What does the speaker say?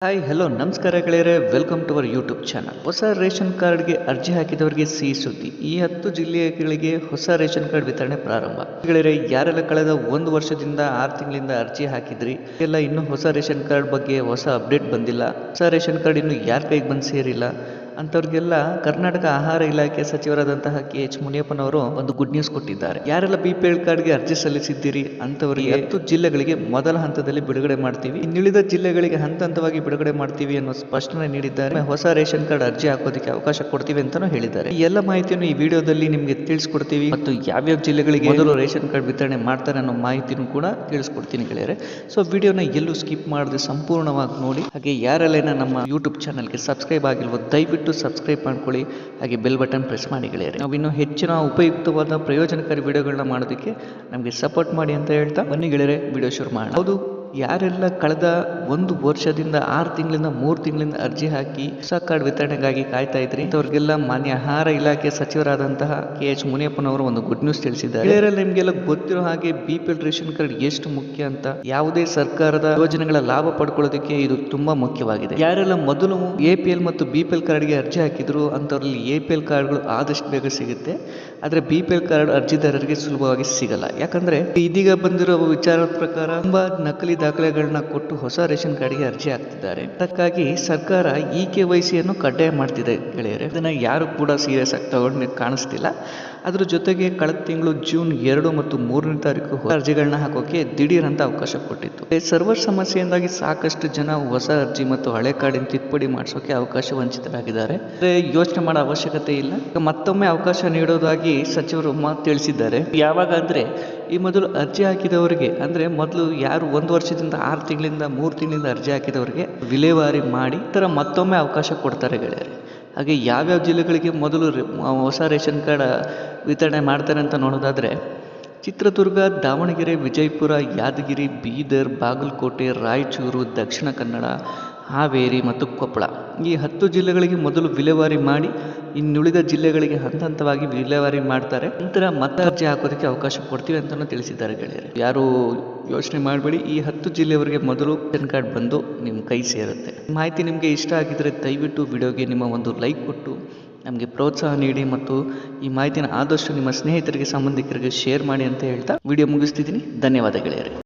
Hi hello ನಮಸ್ಕಾರ ಗೆಳೆಯರೆ, welcome to our YouTube channel. ಹೊಸ ರೇಷನ್ ಕಾರ್ಡ್ಗೆ ಅರ್ಜಿ ಹಾಕಿದವರಿಗೆ ಸಿಹಿ ಸುದ್ದಿ. ಈ 10 ಜಿಲ್ಲೆಗಳಿಗೆ ಹೊಸ ರೇಷನ್ ಕಾರ್ಡ್ ವಿತರಣೆ ಪ್ರಾರಂಭ. ಗೆಳೆಯರೆ, ಯಾರೆಲ್ಲ ಕಳೆದ 1 ವರ್ಷದಿಂದ 6 ತಿಂಗಳಿಂದ ಅರ್ಜಿ ಹಾಕಿದ್ರಿ, ಎಲ್ಲ ಇನ್ನೂ ಹೊಸ ರೇಷನ್ ಕಾರ್ಡ್ ಬಗ್ಗೆ ಹೊಸ ಅಪ್ಡೇಟ್ ಬಂದಿಲ್ಲ, ಹೊಸ ರೇಷನ್ ಕಾರ್ಡ್ ಇನ್ನು ಯಾರ ಕೈಗೆ ಬಂದು ಸೇರಿಲ್ಲ ಅಂತವ್ರಿಗೆಲ್ಲ ಕರ್ನಾಟಕ ಆಹಾರ ಇಲಾಖೆ ಸಚಿವರಾದಂತಹ KH ಮುನಿಯಪ್ಪನವರು ಒಂದು ಗುಡ್ ನ್ಯೂಸ್ ಕೊಟ್ಟಿದ್ದಾರೆ. ಯಾರೆಲ್ಲ BPL ಕಾರ್ಡ್ಗೆ ಅರ್ಜಿ ಸಲ್ಲಿಸಿದ್ದೀರಿ ಅಂತವರಿಗೆ 10 ಜಿಲ್ಲೆಗಳಿಗೆ ಮೊದಲ ಹಂತದಲ್ಲಿ ಬಿಡುಗಡೆ ಮಾಡ್ತೀವಿ, ಇನ್ನುಳಿದ ಜಿಲ್ಲೆಗಳಿಗೆ ಹಂತ ಹಂತವಾಗಿ ಬಿಡುಗಡೆ ಮಾಡ್ತೀವಿ ಅನ್ನೋ ಸ್ಪಷ್ಟನೆ ನೀಡಿದ್ದಾರೆ. ಹೊಸ ರೇಷನ್ ಕಾರ್ಡ್ ಅರ್ಜಿ ಹಾಕೋದಕ್ಕೆ ಅವಕಾಶ ಕೊಡ್ತೀವಿ ಅಂತಾನೂ ಹೇಳಿದ್ದಾರೆ. ಈ ಎಲ್ಲ ಮಾಹಿತಿಯನ್ನು ಈ ವಿಡಿಯೋದಲ್ಲಿ ನಿಮಗೆ ತಿಳಿಸ್ಕೊಡ್ತೀವಿ ಮತ್ತು ಯಾವ್ಯಾವ ಜಿಲ್ಲೆಗಳಿಗೆ ಮೊದಲು ರೇಷನ್ ಕಾರ್ಡ್ ವಿತರಣೆ ಮಾಡ್ತಾರೆ ಅನ್ನೋ ಮಾಹಿತಿನೂ ಕೂಡ ತಿಳಿಸ್ಕೊಡ್ತೀನಿ ಗೆಳೆಯರೆ. ಸೊ ವಿಡಿಯೋನ ಎಲ್ಲೂ ಸ್ಕಿಪ್ ಮಾಡದೆ ಸಂಪೂರ್ಣವಾಗಿ ನೋಡಿ. ಹಾಗೆ ಯಾರೆಲ್ಲ ನಮ್ಮ ಯೂಟ್ಯೂಬ್ ಚಾನಲ್ಗೆ ಸಬ್ಸ್ಕ್ರೈಬ್ ಆಗಿಲ್ವೋ ದಯವಿಟ್ಟು ಸಬ್ಸ್ಕ್ರೈಬ್ ಮಾಡ್ಕೊಳ್ಳಿ, ಹಾಗೆ ಬೆಲ್ ಬಟನ್ ಪ್ರೆಸ್ ಮಾಡಿ ಗೆಳೆಯರೆ. ನಾವು ಇನ್ನೂ ಹೆಚ್ಚಿನ ಉಪಯುಕ್ತವಾದ ಪ್ರಯೋಜನಕಾರಿ ವಿಡಿಯೋಗಳನ್ನ ಮಾಡೋದಕ್ಕೆ ನಮಗೆ ಸಪೋರ್ಟ್ ಮಾಡಿ ಅಂತ ಹೇಳ್ತಾ ಬನ್ನಿ ಗೆಳೆಯರೆ, ವಿಡಿಯೋ ಶುರು ಮಾಡೋಣ. ಹೌದು, ಯಾರೆಲ್ಲ ಕಳೆದ 1 ವರ್ಷದಿಂದ 6 ತಿಂಗಳಿಂದ 3 ತಿಂಗಳಿಂದ ಅರ್ಜಿ ಹಾಕಿ ಹೊಸ ಕಾರ್ಡ್ ವಿತರಣೆಗಾಗಿ ಕಾಯ್ತಾ ಇದ್ರಿ ಅಂತವ್ರಿಗೆಲ್ಲ ಮಾನ್ಯ ಆಹಾರ ಇಲಾಖೆ ಸಚಿವರಾದಂತಹ KH ಮುನಿಯಪ್ಪನವರು ಒಂದು ಗುಡ್ ನ್ಯೂಸ್ ತಿಳಿಸಿದ್ದಾರೆ. ನಿಮ್ಗೆಲ್ಲ ಗೊತ್ತಿರೋ ಹಾಗೆ BPL ರೇಷನ್ ಕಾರ್ಡ್ ಎಷ್ಟು ಮುಖ್ಯ ಅಂತ, ಯಾವುದೇ ಸರ್ಕಾರದ ಯೋಜನೆಗಳ ಲಾಭ ಪಡ್ಕೊಳ್ಳೋದಕ್ಕೆ ಇದು ತುಂಬಾ ಮುಖ್ಯವಾಗಿದೆ. ಯಾರೆಲ್ಲ ಮೊದಲು APL ಮತ್ತು BPL ಕಾರ್ಡ್ಗೆ ಅರ್ಜಿ ಹಾಕಿದ್ರು ಅಂತವ್ರಲ್ಲಿ APL ಕಾರ್ಡ್ಗಳು ಆದಷ್ಟು ಬೇಗ ಸಿಗುತ್ತೆ, ಆದ್ರೆ BPL ಕಾರ್ಡ್ ಅರ್ಜಿದಾರರಿಗೆ ಸುಲಭವಾಗಿ ಸಿಗಲ್ಲ. ಯಾಕಂದ್ರೆ ಇದೀಗ ಬಂದಿರೋ ವಿಚಾರದ ಪ್ರಕಾರ ತುಂಬಾ ನಕಲಿ ದಾಖಲೆಗಳನ್ನ ಕೊಟ್ಟು ಹೊಸ ರೇಷನ್ ಕಾರ್ಡ್ಗೆ ಅರ್ಜಿ ಹಾಕ್ತಿದ್ದಾರೆ. ಅದಕ್ಕಾಗಿ ಸರ್ಕಾರ KYC ಅನ್ನು ಕಡ್ಡಾಯ ಮಾಡ್ತಿದೆ ಗೆಳೆಯರೆ. ಇದನ್ನ ಯಾರು ಕೂಡ ಸೀರಿಯಸ್ ಆಗಿ ತಗೊಂಡು ಕಾಣಿಸ್ತಿಲ್ಲ. ಅದ್ರ ಜೊತೆಗೆ ಕಳೆದ ತಿಂಗಳು ಜೂನ್ 2 ಮತ್ತು 3ನೇ ತಾರೀಕು ಅರ್ಜಿಗಳನ್ನ ಹಾಕೋಕೆ ದಿಢೀರ್ ಅಂತ ಅವಕಾಶ ಕೊಟ್ಟಿತ್ತು. ಸರ್ವರ್ ಸಮಸ್ಯೆಯಿಂದಾಗಿ ಸಾಕಷ್ಟು ಜನ ಹೊಸ ಅರ್ಜಿ ಮತ್ತು ಹಳೆ ಕಾರ್ಡಿನ ತಿದ್ದುಪಡಿ ಮಾಡಿಸೋಕೆ ಅವಕಾಶ ವಂಚಿತರಾಗಿದ್ದಾರೆ. ಯೋಚನೆ ಮಾಡೋ ಅವಶ್ಯಕತೆ ಇಲ್ಲ, ಮತ್ತೊಮ್ಮೆ ಅವಕಾಶ ನೀಡೋದಾಗಿ ಸಚಿವರು ತಿಳಿಸಿದ್ದಾರೆ. ಯಾವಾಗ ಅಂದ್ರೆ ಈ ಮೊದಲು ಅರ್ಜಿ ಹಾಕಿದವರಿಗೆ, ಅಂದ್ರೆ ಮೊದಲು ಯಾರು 1 ವರ್ಷದಿಂದ 6 ತಿಂಗಳಿಂದ 3 ತಿಂಗಳಿಂದ ಅರ್ಜಿ ಹಾಕಿದವರಿಗೆ ವಿಲೇವಾರಿ ಮಾಡಿ ತರ ಮತ್ತೊಮ್ಮೆ ಅವಕಾಶ ಕೊಡ್ತಾರೆ ಗೆಳೆಯರೆ. ಹಾಗೆ ಯಾವ್ಯಾವ ಜಿಲ್ಲೆಗಳಿಗೆ ಮೊದಲು ಹೊಸ ರೇಷನ್ ಕಾರ್ಡ್ ವಿತರಣೆ ಮಾಡ್ತಾರೆ ಅಂತ ನೋಡೋದಾದ್ರೆ ಚಿತ್ರದುರ್ಗ, ದಾವಣಗೆರೆ, ವಿಜಯಪುರ, ಯಾದಗಿರಿ, ಬೀದರ್, ಬಾಗಲಕೋಟೆ, ರಾಯಚೂರು, ದಕ್ಷಿಣ ಕನ್ನಡ, ಹಾವೇರಿ ಮತ್ತು ಕೊಪ್ಪಳ ಈ 10 ಜಿಲ್ಲೆಗಳಿಗೆ ಮೊದಲು ವಿಲೇವಾರಿ ಮಾಡಿ ಇನ್ನುಳಿದ ಜಿಲ್ಲೆಗಳಿಗೆ ಹಂತ ಹಂತವಾಗಿ ವಿಲೇವಾರಿ ಮಾಡ್ತಾರೆ. ನಂತರ ಮತ್ತೆ ಅರ್ಜಿ ಹಾಕೋದಕ್ಕೆ ಅವಕಾಶ ಕೊಡ್ತೀವಿ ಅಂತಾನು ತಿಳಿಸಿದ್ದಾರೆ ಗೆಳೆಯರೆ. ಯಾರು ಯೋಚನೆ ಮಾಡಬೇಡಿ, ಈ 10 ಜಿಲ್ಲೆಯವರೆಗೆ ಮೊದಲು ರೇಷನ್ ಕಾರ್ಡ್ ಬಂದು ನಿಮ್ಮ ಕೈ ಸೇರುತ್ತೆ. ಮಾಹಿತಿ ನಿಮಗೆ ಇಷ್ಟ ಆಗಿದ್ರೆ ದಯವಿಟ್ಟು ವಿಡಿಯೋಗೆ ನಿಮ್ಮ ಒಂದು ಲೈಕ್ ಕೊಟ್ಟು ನಮಗೆ ಪ್ರೋತ್ಸಾಹ ನೀಡಿ ಮತ್ತು ಈ ಮಾಹಿತಿನ ಆದಷ್ಟು ನಿಮ್ಮ ಸ್ನೇಹಿತರಿಗೆ, ಸಂಬಂಧಿಕರಿಗೆ ಶೇರ್ ಮಾಡಿ ಅಂತ ಹೇಳ್ತಾ ವಿಡಿಯೋ ಮುಗಿಸ್ತಿದ್ದೀನಿ. ಧನ್ಯವಾದ ಗೆಳೆಯರೆ.